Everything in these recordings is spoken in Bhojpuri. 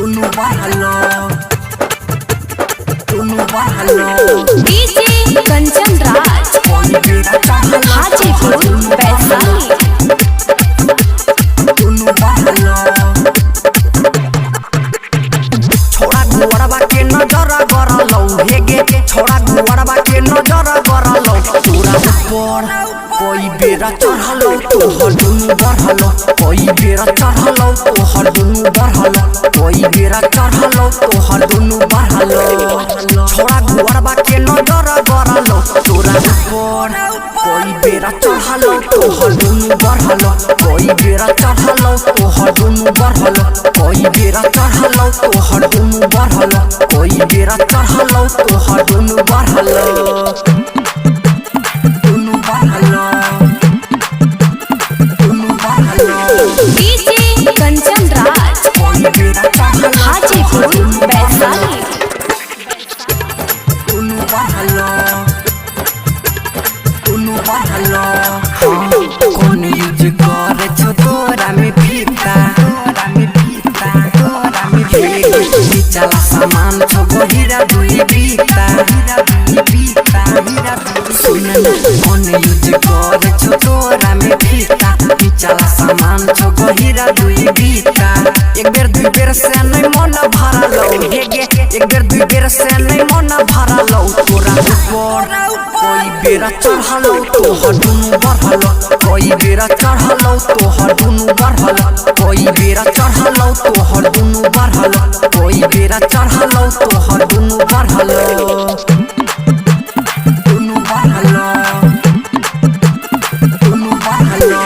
दोनों बहलो डीजे कंचन राज हाजीपुर वैशाली। दोनों बहलो छोड़ा गुवरबा के नजर गरलौ हेगे छोड़ा गुवरबा के नजर गरलौ तोरा ऊपर कोई बेरा चढ़लौ तोहर दुनु बढ़लौ कोई बेरा चढ़लौ तोहर दुनु बढ़लौ कोई बेरा चढ़लौ तोहर दुनु बढ़लौ छोड़ा गुवरबा के नजर गरलौ तोरा ऊपर कोई बेरा चढ़लौ तोहर दुनु बढ़लौ कोई बेरा चढ़लौ तोहर दुनु बढ़लौ कोई बेरा चढ़लौ तोहर दुनु बढ़लौ कोई बेरा चढ़लौ तोहर दुनु बढ़लौ दुनु बढ़लौ दुनु बढ़लौ डीजे कंचन राज कोई बेरा चढ़लौ हाजीपुर वैशाली। दुनु बढ़लौ दुनु बढ़लौ कौन यूज करे छो तोरा में फीता चला सामान छो हीरा दुई बीता सुन ना कौन यूज करे छो तोरा में फीता चला सामान छो हीरा दुई बीता एक बेर दुई बेर से नहीं मन भरलौ हेगे एक बेर दुई बेर से नहीं मन भरलौ तोरा ऊपर कोई बेरा चढ़लौ तोहर दुनु बढ़लौ कोई बेरा चढ़लौ तोहर दुनु बढ़लौ कोई बेरा चढ़लौ तोहर दुनु बढ़लौ कोई बेरा चढ़लौ तोहर दुनु बढ़लौ दुनु बढ़लौ दुनु बढ़लौ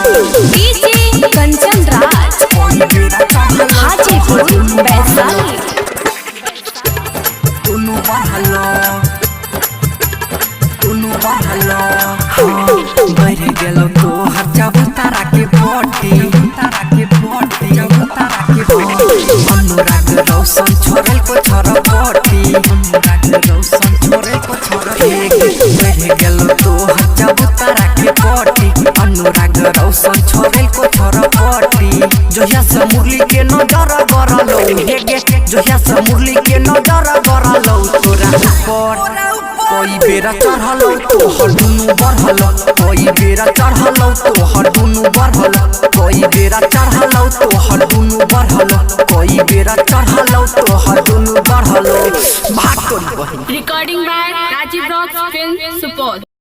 डीजे कंचन राज कोई बेरा चढ़लौ हाजीपुर वैशाली। दुनु बढ़लौ दुनु बढ़लौ बढ़ गेलौ तोहर चबूतरा के पोटी अनुराग रौशन छोड़ल को छरपटी अनुराग रौशन छोड़ल को छरपटी बढ़ गेलौ तोहर चबूतरा के पोटी अनुराग रौशन छोड़ल को छरपटी जोहिया से मुरली के नजर गरलौ हेगे जोहिया से मुरली के नजर गरलौ तोरा ऊपर कोई बेरा चढ़लौ तोहर दुनु बढ़लौ कोई बेरा चढ़लौ तोहर दुनु बढ़लौ कोई बेरा चढ़लौ तोहर दुनु बढ़लौ कोई बेरा चढ़लौ तोहर दुनु बढ़लौ भाग तोरी बहिन। Recording by Rajiv Rock Film Support.